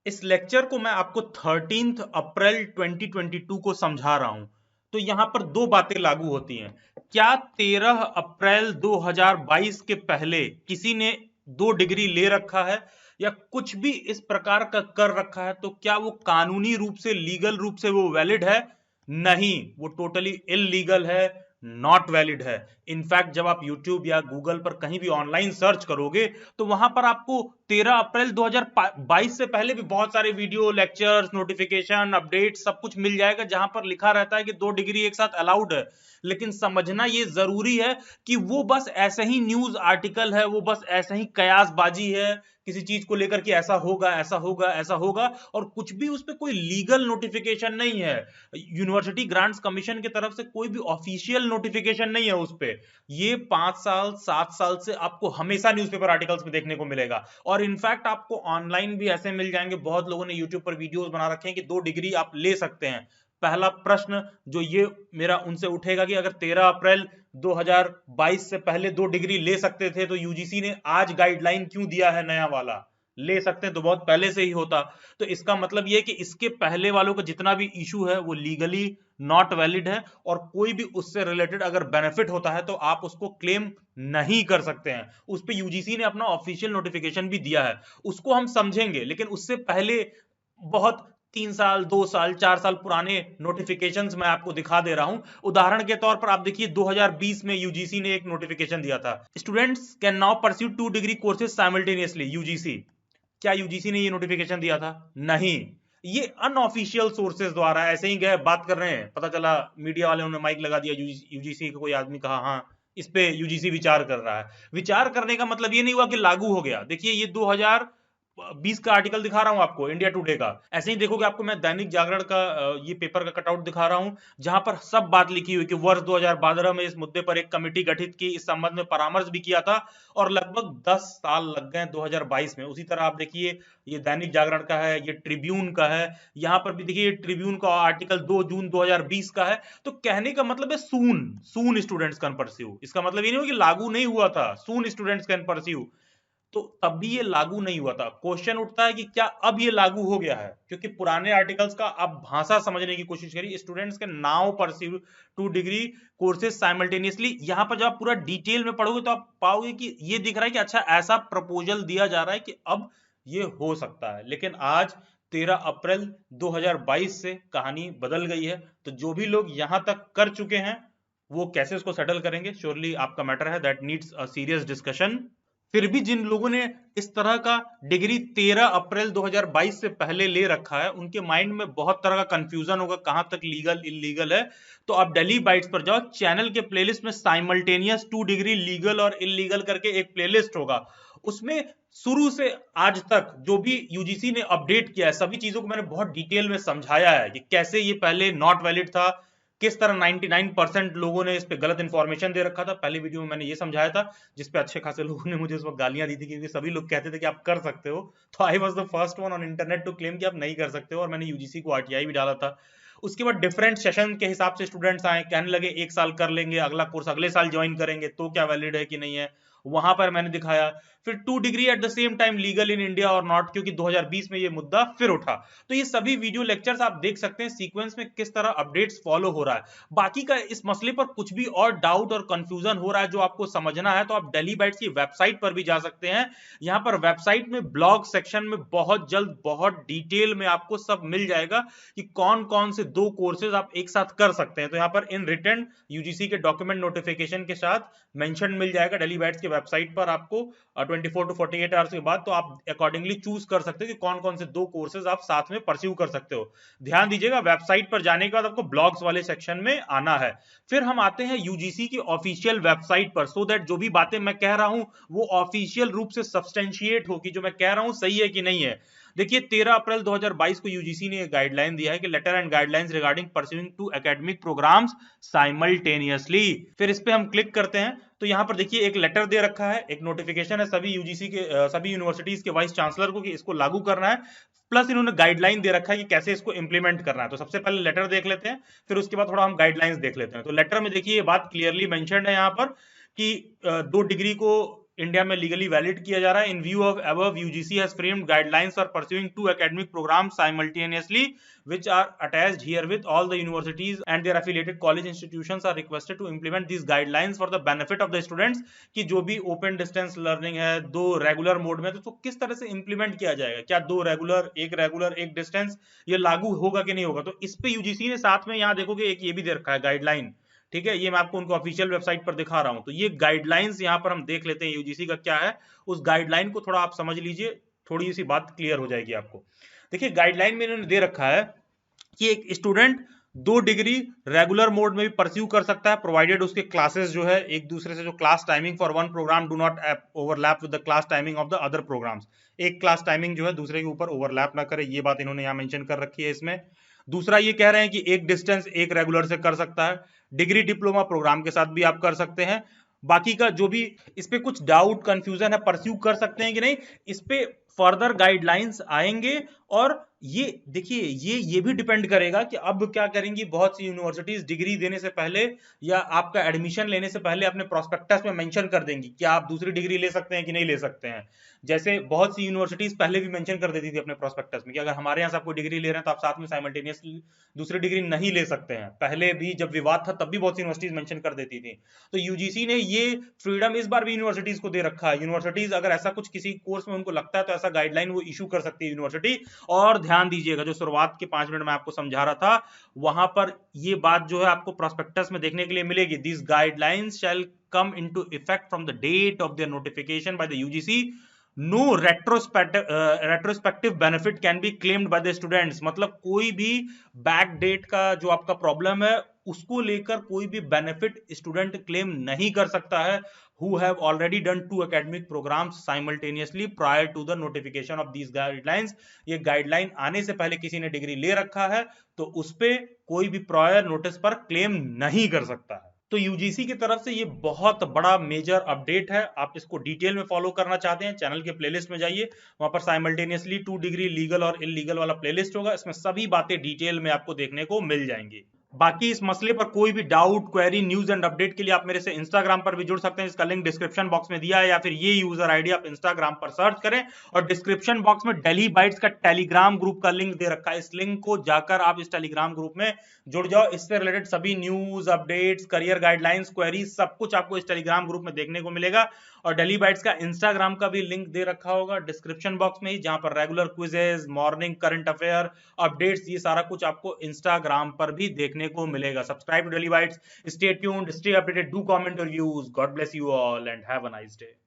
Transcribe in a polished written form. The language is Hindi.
इस लेक्चर को मैं आपको 13 अप्रैल 2022 को समझा रहा हूं। तो यहां पर दो बातें लागू होती हैं। क्या 13 अप्रैल 2022 के पहले किसी ने 2 डिग्री ले रखा है या कुछ भी इस प्रकार का कर रखा है तो क्या वो कानूनी रूप से, लीगल रूप से वो वैलिड है? नहीं, वो टोटली इलीगल है, नॉट वैलिड है। इनफैक्ट जब आप YouTube या गूगल पर कहीं भी ऑनलाइन सर्च करोगे तो वहां पर आपको 13 अप्रैल 2022 से पहले भी बहुत सारे वीडियो, लेक्चर्स, नोटिफिकेशन, अपडेट सब कुछ मिल जाएगा जहां पर लिखा रहता है कि 2 डिग्री एक साथ अलाउड है। लेकिन समझना ये जरूरी है कि वो बस ऐसे ही न्यूज आर्टिकल है, वो बस ऐसे ही कयासबाजी है किसी चीज को लेकर कि ऐसा होगा, ऐसा होगा, ऐसा होगा, और कुछ भी उस पर कोई लीगल नोटिफिकेशन नहीं है। यूनिवर्सिटी ग्रांट्स कमीशन की तरफ से कोई भी ऑफिशियल नोटिफिकेशन नहीं है उस पे। ये 5 साल 7 साल से आपको हमेशा न्यूज़पेपर आर्टिकल्स में देखने को मिलेगा। और इनफैक्ट आपको ऑनलाइन भी ऐसे मिल जाएंगे, बहुत लोगों ने यूट्यूब पर वीडियोस बना रखे हैं कि 2 डिग्री आप ले सकते हैं। पहला प्रश्न जो ये मेरा उनसे उठेगा कि अगर 13 अप्रैल 2022 से पहले 2 डिग्री ले सकते थे तो यूजीसी ने आज गाइडलाइन क्यों दिया है नया वाला? ले सकते हैं तो बहुत पहले से ही होता। तो इसका मतलब ये कि इसके पहले वालों का जितना भी इशू है वो लीगली नॉट वैलिड है, और कोई भी उससे रिलेटेड अगर बेनिफिट होता है तो आप उसको क्लेम नहीं कर सकते हैं। उस पे यूजीसी ने अपना ऑफिशियल नोटिफिकेशन भी दिया है, उसको हम समझेंगे। लेकिन उससे पहले बहुत 3 साल 2 साल 4 साल पुराने नोटिफिकेशंस मैं आपको दिखा दे रहा हूं। उदाहरण के तौर पर आप देखिए 2020 में यूजीसी ने एक नोटिफिकेशन दिया था, students can now pursue 2 degree courses simultaneously. UGC, क्या यूजीसी ने ये नोटिफिकेशन दिया था? नहीं, ये अनऑफिशियल सोर्सेज द्वारा ऐसे ही गए बात कर रहे हैं, पता चला मीडिया वाले ने माइक लगा दिया, यूजीसी का कोई आदमी कहा हाँ इस पे यूजीसी विचार कर रहा है। विचार करने का मतलब ये नहीं हुआ कि लागू हो गया। देखिए ये 2020 का आर्टिकल दिखा रहा हूं आपको, इंडिया टुडे का। ऐसे ही देखोगे आपको मैं दैनिक जागरण का ये पेपर का कटआउट दिखा रहा हूं, जहां पर सब बात लिखी हुई कि वर्ष 2012 में इस मुद्दे पर एक कमेटी गठित की, इस संबंध में परामर्श भी किया था, और लगभग 10 साल लग गए 2022 में। उसी तरह आप देखिए ये दैनिक जागरण का है, ये ट्रिब्यून का है, यहां पर भी देखिए ट्रिब्यून का आर्टिकल 2 जून 2020 का है। तो कहने का मतलब है सून, सून स्टूडेंट्स कैन परस्यू। इसका मतलब ये नहीं हो कि लागू नहीं हुआ था, सून स्टूडेंट्स कैन परस्यू। तो तब भी ये लागू नहीं हुआ था। क्वेश्चन उठता है कि क्या अब ये लागू हो गया है? क्योंकि पुराने आर्टिकल्स का आप भाषा समझने की कोशिश करिए। स्टूडेंट्स के now pursue 2 degree courses simultaneously, यहां पर जब आप पूरा डिटेल में पढ़ोगे तो आप पाओगे कि ये दिख रहा है कि अच्छा ऐसा प्रपोजल दिया जा रहा है कि अब ये हो सकता है। लेकिन आज 13 अप्रैल 2022 से कहानी बदल गई है। तो जो भी लोग यहां तक कर चुके हैं वो कैसे इसको सेटल करेंगे, श्योरली आपका मैटर है, that needs a serious discussion. फिर भी जिन लोगों ने इस तरह का डिग्री 13 अप्रैल 2022 से पहले ले रखा है उनके माइंड में बहुत तरह का कंफ्यूजन होगा कहां तक लीगल इलीगल है। तो आप डेली बाइट्स पर जाओ, चैनल के प्लेलिस्ट में साइमल्टेनियस 2 डिग्री लीगल और इलीगल करके एक प्लेलिस्ट होगा। उसमें शुरू से आज तक जो भी यूजीसी ने अपडेट किया है सभी चीजों को मैंने बहुत डिटेल में समझाया है कि कैसे ये पहले नॉट वैलिड था, किस तरह 99% लोगों ने इस पे गलत इंफॉर्मेशन दे रखा था। पहले वीडियो में मैंने ये समझाया था, जिसपे अच्छे खासे लोगों ने मुझे उस वक्त गालियां दी थी, क्योंकि सभी लोग कहते थे कि आप कर सकते हो। तो I was the first one on internet to claim कि आप नहीं कर सकते हो, और मैंने यूजीसी को आरटीआई भी डाला था। उसके बाद डिफरेंट सेशन के हिसाब से स्टूडेंट्स आए, कहने लगे 1 साल कर लेंगे, अगला कोर्स अगले साल ज्वाइन करेंगे तो क्या वैलिड है कि नहीं है, वहां पर मैंने दिखाया। फिर 2 degree at the same time legal in India और नॉट, क्योंकि 2020 में ये मुद्दा फिर उठा। तो ये सभी वीडियो लेक्चर्स आप देख सकते हैं सीक्वेंस में किस तरह अपडेट्स फॉलो हो रहा है। बाकी का इस मसले पर कुछ भी और डाउट और कंफ्यूजन हो रहा है जो आपको समझना है तो आप डेली बाइट्स की वेबसाइट पर भी जा सकते हैं। यहां पर वेबसाइट में ब्लॉग सेक्शन में बहुत जल्द बहुत डिटेल में आपको सब मिल जाएगा कि कौन कौन से 2 कोर्सेज आप एक साथ कर सकते हैं। तो यहां पर इन रिटर्न यूजीसी के डॉक्यूमेंट नोटिफिकेशन के साथ मेंशन मिल जाएगा डेली बाइट्स की वेबसाइट पर आपको 24 to 48 आवर्स के बाद। तो आप अकॉर्डिंगली चूज कर सकते हो कि कौन कौन से 2 कोर्सेज आप साथ में परस्यू कर सकते हो। ध्यान दीजिएगा, वेबसाइट पर जाने के बाद आपको ब्लॉग्स वाले सेक्शन में आना है। फिर हम आते हैं यूजीसी की ऑफिशियल वेबसाइट पर, सो दैट जो भी बातें मैं कह रहा हूं वो ऑफिशियल रूप से सब्सटेंशिएट हो कि जो मैं कह रहा हूं सही है कि नहीं है। देखिए 13 अप्रैल 2022 को यूजीसी ने गाइडलाइन दिया है कि letter and guidelines regarding pursuing 2 academic programmes simultaneously. फिर इस पे हम क्लिक करते हैं तो यहां पर देखिए एक लेटर दे रखा है, एक नोटिफिकेशन है सभी यूजीसी के सभी यूनिवर्सिटीज के वाइस चांसलर को कि इसको लागू करना है, प्लस इन्होंने गाइडलाइन दे रखा है कि कैसे इसको इंप्लीमेंट करना है। तो सबसे पहले लेटर देख लेते हैं, फिर उसके बाद थोड़ा हम गाइडलाइंस देख लेते हैं। तो लेटर में देखिए ये बात क्लियरली मेंशन्ड है यहाँ पर कि 2 डिग्री को इंडिया में लीगली वैलिड किया जा रहा है। In view of above UGC has framed guidelines for pursuing 2 academic programmes simultaneously which are attached here with all the universities and their affiliated college institutions are requested to implement these guidelines for the benefit of the students कि जो भी ओपन डिस्टेंस लर्निंग है 2 रेगुलर मोड में तो किस तरह से इंप्लीमेंट किया जाएगा, क्या 2 रेगुलर एक डिस्टेंस ये लागू होगा कि नहीं होगा। तो इस पे यूजीसी ने साथ में यहाँ देखोगे एक ये भी दे रखा है गाइडलाइन, ठीक है, ये मैं आपको उनको ऑफिशियल वेबसाइट पर दिखा रहा हूं। तो ये गाइडलाइंस यहाँ पर हम देख लेते हैं यूजीसी का क्या है, उस गाइडलाइन को थोड़ा आप समझ लीजिए, थोड़ी सी बात क्लियर हो जाएगी आपको। देखिए गाइडलाइन में इन्होंने दे रखा है कि एक स्टूडेंट 2 डिग्री रेगुलर मोड में भी परस्यू कर सकता है प्रोवाइडेड उसके क्लासेस जो है एक दूसरे से जो class timing for one programme do not overlap with the class timing of the other programmes. एक क्लास टाइमिंग जो है दूसरे के ऊपर ओवरलैप ना करे, ये बात इन्होंने यहाँ मेंशन कर रखी है इसमें। दूसरा ये कह रहे हैं कि एक डिस्टेंस एक रेगुलर से कर सकता है, डिग्री डिप्लोमा प्रोग्राम के साथ भी आप कर सकते हैं। बाकी का जो भी इस पे कुछ डाउट कंफ्यूजन है परस्यू कर सकते हैं कि नहीं, इस पे फर्दर गाइडलाइंस आएंगे। और ये देखिए ये भी डिपेंड करेगा कि अब क्या करेंगी बहुत सी यूनिवर्सिटीज डिग्री देने से पहले या आपका एडमिशन लेने से पहले अपने प्रोस्पेक्टस में मेंशन कर देंगी कि आप दूसरी डिग्री ले सकते हैं कि नहीं ले सकते हैं। जैसे बहुत सी यूनिवर्सिटीज पहले भी मेंशन कर देती थी अपने प्रोस्पेक्टस में कि अगर हमारे यहाँ से आपको डिग्री ले रहे हैं तो आप साथ में साइमल्टेनियसली दूसरी डिग्री नहीं ले सकते हैं। पहले भी जब विवाद था तब भी बहुत सी यूनिवर्सिटीज मेंशन कर देती थी। तो यूजीसी ने ये फ्रीडम इस बार भी यूनिवर्सिटीज को दे रखा है। यूनिवर्सिटीज अगर ऐसा कुछ किसी कोर्स में उनको लगता है तो ऐसा गाइडलाइन वो इशू कर सकती है यूनिवर्सिटी। और ध्यान दीजिएगा जो शुरुआत के 5 मिनट में आपको समझा रहा था वहां पर ये बात जो है आपको प्रोस्पेक्टस में देखने के लिए मिलेगी। This guidelines shall come into effect from the date of their notification by the UGC. No retrospective benefit can be claimed by the students। मतलब कोई भी बैक डेट का जो आपका प्रॉब्लम है उसको लेकर कोई भी बेनिफिट स्टूडेंट क्लेम नहीं कर सकता है who have already done 2 academic programs simultaneously prior to the notification of these guidelines। ये गाइडलाइन आने से पहले किसी ने डिग्री ले रखा है तो उस पे कोई भी प्रायर नोटिस पर क्लेम नहीं कर सकता है। तो यूजीसी की तरफ से ये बहुत बड़ा मेजर अपडेट है। आप इसको डिटेल में फॉलो करना चाहते हैं चैनल के प्लेलिस्ट में जाइए, वहां पर साइमल्टेनियसली 2 डिग्री लीगल और इलीगल वाला प्लेलिस्ट होगा, इसमें सभी बातें डिटेल में आपको देखने को मिल जाएंगी। बाकी इस मसले पर कोई भी doubt query news and update के लिए आप मेरे से इंस्टाग्राम पर भी जुड़ सकते हैं, इसका लिंक डिस्क्रिप्शन बॉक्स में दिया है, या फिर ये यूजर आईडी आप इंस्टाग्राम पर सर्च करें और डिस्क्रिप्शन बॉक्स में डेली बाइट्स का टेलीग्राम ग्रुप का लिंक दे रखा है। इस लिंक को जाकर आप इस टेलीग्राम ग्रुप में जुड़ जाओ, इससे रिलेटेड सभी news updates career guidelines query सब कुछ आपको इस टेलीग्राम ग्रुप में देखने को मिलेगा। और डेली बाइट्स का इंस्टाग्राम का भी लिंक दे रखा होगा डिस्क्रिप्शन बॉक्स में ही, जहां पर regular quizzes morning current affair updates ये सारा कुछ आपको इंस्टाग्राम पर भी देखने को मिलेगा। Subscribe to Daily Bites. Stay tuned, stay updated, do comment your views. God bless you all and have a nice day.